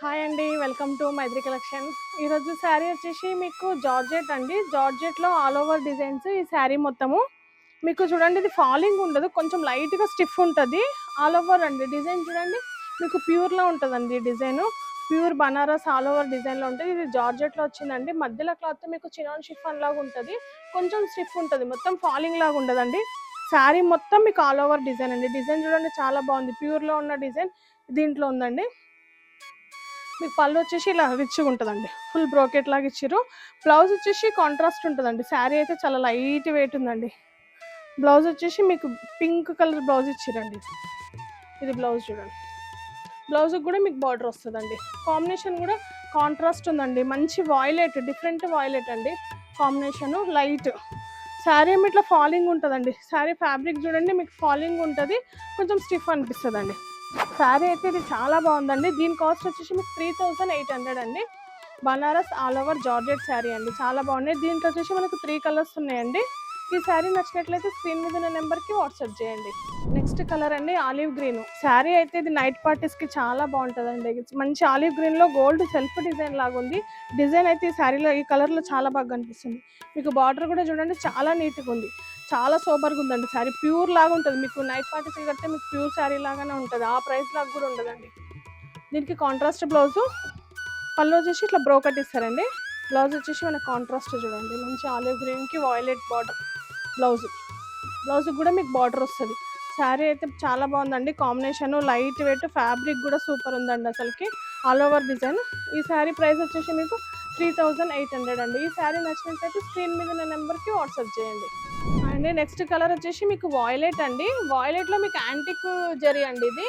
Hi అండి, welcome to Mythri collection. ఈరోజు శారీ వచ్చేసి మీకు జార్జెట్ అండి. జార్జెట్లో ఆల్ ఓవర్ డిజైన్స్. ఈ శారీ మొత్తము మీకు చూడండి, ఇది ఫాలింగ్ ఉండదు, కొంచెం లైట్గా స్టిఫ్ ఉంటుంది. ఆల్ ఓవర్ అండి డిజైన్ చూడండి, మీకు ప్యూర్లో ఉంటుందండి design. Pure Banaras all over డిజైన్లో ఉంటుంది. ఇది జార్జెట్లో వచ్చిందండి. మధ్యలో క్లాత్ మీకు చినాన్ షిఫాన్ లాగా ఉంటుంది, కొంచెం స్టిఫ్ ఉంటుంది, మొత్తం ఫాలింగ్ లాగా ఉండదండి. శారీ మొత్తం మీకు ఆల్ ఓవర్ డిజైన్ అండి. డిజైన్ చూడండి చాలా బాగుంది, ప్యూర్లో ఉన్న డిజైన్ దీంట్లో ఉందండి. మీకు పళ్ళు వచ్చేసి ఇలా రిచ్గా ఉంటుందండి, ఫుల్ బ్రోకెట్ లాగా ఇచ్చారు. బ్లౌజ్ వచ్చేసి కాంట్రాస్ట్ ఉంటుందండి. శారీ అయితే చాలా లైట్ వెయిట్ ఉందండి. బ్లౌజ్ వచ్చేసి మీకు పింక్ కలర్ బ్లౌజ్ ఇచ్చారండి. ఇది బ్లౌజ్ చూడండి, బ్లౌజ్కి కూడా మీకు బార్డర్ వస్తుందండి. కాంబినేషన్ కూడా కాంట్రాస్ట్ ఉందండి, మంచి వాయిలెట్, డిఫరెంట్ వాయిలెట్ అండి కాంబినేషను. లైట్ శారీ ఏమి ఇట్లా ఫాలింగ్ ఉంటుందండి. శారీ ఫ్యాబ్రిక్ చూడండి, మీకు ఫాలింగ్ ఉంటుంది, కొంచెం స్టిఫ్ అనిపిస్తుందండి. శారీ అయితే ఇది చాలా బాగుందండి. దీని కాస్ట్ వచ్చేసి మీకు 3800 అండి. Banaras all over georgette sari అండి, చాలా బాగున్నాయి. దీంట్లో వచ్చేసి మనకు 3 కలర్స్ ఉన్నాయండి. ఈ శారీ నచ్చినట్లయితే స్క్రీన్ మీద ఉన్న నెంబర్కి వాట్సాప్ చేయండి. నెక్స్ట్ కలర్ అండి ఆలివ్ గ్రీన్. శారీ అయితే ఇది నైట్ పార్టీస్కి చాలా బాగుంటుందండి. మంచి ఆలివ్ గ్రీన్లో గోల్డ్ సెల్ఫ్ డిజైన్ లాగా ఉంది. డిజైన్ అయితే ఈ శారీలో ఈ కలర్లో చాలా బాగా కనిపిస్తుంది. మీకు బార్డర్ కూడా చూడండి చాలా నీట్గా ఉంది, చాలా సూపర్గా ఉందండి. శారీ ప్యూర్ లాగా ఉంటుంది, మీకు నైట్ పార్టీస్కి కడితే మీకు ప్యూర్ శారీ లాగానే ఉంటుంది. ఆ ప్రైస్ లాగా కూడా ఉండదండి. దీనికి కాంట్రాస్ట్ బ్లౌజు, పళ్ళు వచ్చేసి ఇట్లా బ్రోకట్ ఇస్తారండి. బ్లౌజ్ వచ్చేసి మనకి కాంట్రాస్ట్ చూడండి, మంచి ఆలివ్ గ్రీన్కి వాయిలెట్ బార్డర్ బ్లౌజ్కి కూడా మీకు బార్డర్ వస్తుంది. శారీ అయితే చాలా బాగుందండి. కాంబినేషన్ లైట్ వెయిట్, ఫ్యాబ్రిక్ కూడా సూపర్ ఉందండి అసలుకి, ఆల్ ఓవర్ డిజైన్. ఈ శారీ ప్రైస్ వచ్చేసి మీకు 3800 అండి. ఈ శారీ నచ్చినట్లయితే స్క్రీన్ మీద ఉన్న నెంబర్కి వాట్సాప్ చేయండి. అండి నెక్స్ట్ కలర్ వచ్చేసి మీకు వాయిలెట్ అండి. వాయిలెట్లో మీకు యాంటిక్ జరీ అండి. ఇది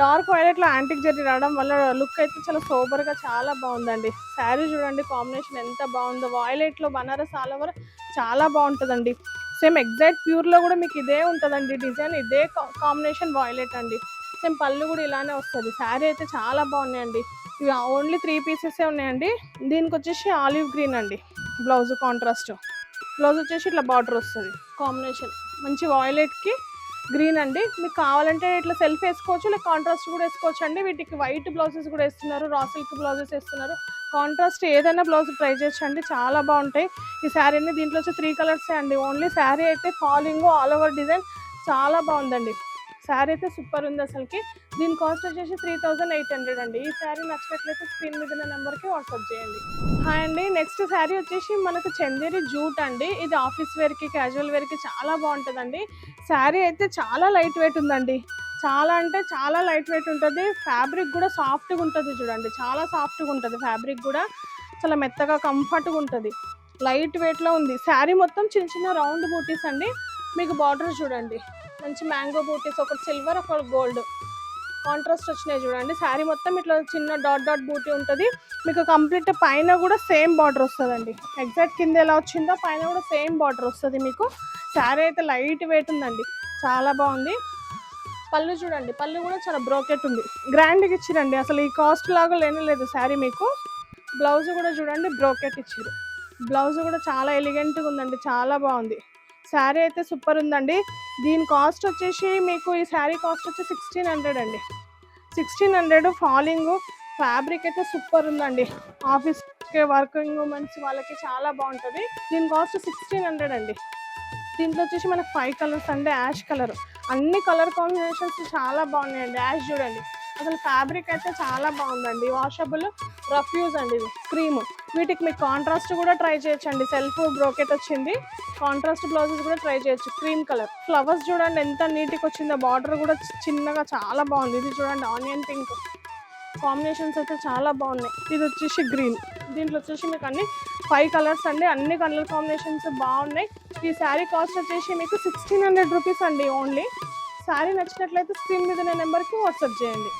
డార్క్ వాయిలెట్లో యాంటిక్ జరీ రావడం వల్ల లుక్ అయితే చాలా సూపర్గా చాలా బాగుందండి. శారీ చూడండి కాంబినేషన్ ఎంత బాగుందో. వాయిలెట్లో బనారస్ ఆల్ ఓవర్ చాలా బాగుంటుందండి. సేమ్ ఎగ్జాక్ట్ ప్యూర్లో కూడా మీకు ఇదే ఉంటుందండి డిజైన్, ఇదే కాంబినేషన్ వాయిలెట్ అండి. సేమ్ పళ్ళు కూడా ఇలానే వస్తుంది. శారీ అయితే చాలా బాగున్నాయండి. ఇవి ఓన్లీ 3 పీసెసే ఉన్నాయండి. దీనికి వచ్చేసి ఆలివ్ గ్రీన్ అండి బ్లౌజ్ కాంట్రాస్ట్. బ్లౌజ్ వచ్చేసి ఇట్లా బార్డర్ వస్తుంది. కాంబినేషన్ మంచి వాయిలెట్కి గ్రీన్ అండి. మీకు కావాలంటే ఇట్లా సెల్ఫ్ వేసుకోవచ్చు, లేక కాంట్రాస్ట్ కూడా వేసుకోవచ్చు అండి. వీటికి వైట్ బ్లౌజెస్ కూడా వేస్తున్నారు, రా సిల్క్ బ్లౌజెస్ వేస్తున్నారు. కాంట్రాస్ట్ ఏదైనా బ్లౌజ్ ట్రై చేయొచ్చు అండి, చాలా బాగుంటాయి ఈ శారీని. దీంట్లో వచ్చి 3 కలర్సే అండి ఓన్లీ. శారీ అయితే ఫాలింగ్ ఆల్ ఓవర్ డిజైన్ చాలా బాగుందండి. శారీ అయితే సూపర్ ఉంది అసలుకి. దీని కాస్ట్ వచ్చేసి 3800 అండి. ఈ శారీ నచ్చినట్లయితే స్క్రీన్ మీద ఉన్న నెంబర్కి వాట్సాప్ చేయండి. హాయ్ అండి, నెక్స్ట్ శారీ వచ్చేసి మనకు చందేరి జూట్ అండి. ఇది ఆఫీస్ వేర్కి, క్యాజువల్ వేర్కి చాలా బాగుంటుందండి. శారీ అయితే చాలా లైట్ వెయిట్ ఉందండి, చాలా అంటే చాలా లైట్ వెయిట్ ఉంటుంది. ఫ్యాబ్రిక్ కూడా సాఫ్ట్గా ఉంటుంది చూడండి, చాలా సాఫ్ట్గా ఉంటుంది. ఫ్యాబ్రిక్ కూడా చాలా మెత్తగా కంఫర్ట్గా ఉంటుంది, లైట్ వెయిట్లో ఉంది. శారీ మొత్తం చిన్న చిన్న రౌండ్ బూటీస్ అండి. మీకు బార్డర్ చూడండి, మంచి మ్యాంగో బూటీస్, ఒకటి సిల్వర్ ఒకటి గోల్డ్ కాంట్రాస్ట్ వచ్చినాయి చూడండి. శారీ మొత్తం ఇట్లా చిన్న డాట్ డాట్ బూటీ ఉంటుంది. మీకు కంప్లీట్ పైన కూడా సేమ్ బార్డర్ వస్తుందండి. ఎగ్జాక్ట్ కింద ఎలా వచ్చిందో పైన కూడా సేమ్ బార్డర్ వస్తుంది మీకు. శారీ అయితే లైట్ వెయిట్ ఉందండి, చాలా బాగుంది. పళ్ళు చూడండి, పళ్ళు కూడా చాలా బ్రోకెట్ ఉంది, గ్రాండ్గా ఇచ్చిరండి. అసలు ఈ కాస్ట్ లాగా లేనలేదు శారీ మీకు. బ్లౌజ్ కూడా చూడండి బ్రోకెట్ ఇచ్చారు. బ్లౌజ్ కూడా చాలా ఎలిగెంట్గా ఉందండి, చాలా బాగుంది. శారీ అయితే సూపర్ ఉందండి. దీని కాస్ట్ వచ్చేసి మీకు, ఈ శారీ కాస్ట్ వచ్చి 1600 అండి. 1600 ఫాలింగ్. ఫ్యాబ్రిక్ అయితే సూపర్ ఉందండి, ఆఫీస్కి వర్కింగ్ ఉమెన్స్ వాళ్ళకి చాలా బాగుంటుంది. దీని కాస్ట్ 1600 అండి. దీంట్లో వచ్చేసి మనకు 5 కలర్స్ అండి. యాష్ కలర్, అన్ని కలర్ కాంబినేషన్స్ చాలా బాగున్నాయండి. యాష్ చూడండి, అసలు ఫ్యాబ్రిక్ అయితే చాలా బాగుందండి. వాషబుల్, రఫ్ యూజ్ అండి. ఇది క్రీమ్. వీటికి మీకు కాంట్రాస్ట్ కూడా ట్రై చేయొచ్చు అండి. సెల్ఫ్ బ్రోకెట్ వచ్చింది, కాంట్రాస్ట్ బ్లౌజెస్ కూడా ట్రై చేయొచ్చు. క్రీమ్ కలర్ ఫ్లవర్స్ చూడండి ఎంత నీట్గా వచ్చిందో. బార్డర్ కూడా చిన్నగా చాలా బాగుంది. ఇది చూడండి ఆనియన్ పింక్ కాంబినేషన్స్ అయితే చాలా బాగున్నాయి. ఇది వచ్చేసి గ్రీన్. దీంట్లో వచ్చేసి మీకు అన్ని 5 కలర్స్ అండి, అన్ని కలర్ కాంబినేషన్స్ బాగున్నాయి. ఈ శారీ కాస్ట్ వచ్చేసి మీకు 1600 రూపీస్ అండి ఓన్లీ. శారీ నచ్చినట్లయితే స్క్రీన్ మీద ఉన్న నెంబర్కి వాట్సాప్ చేయండి.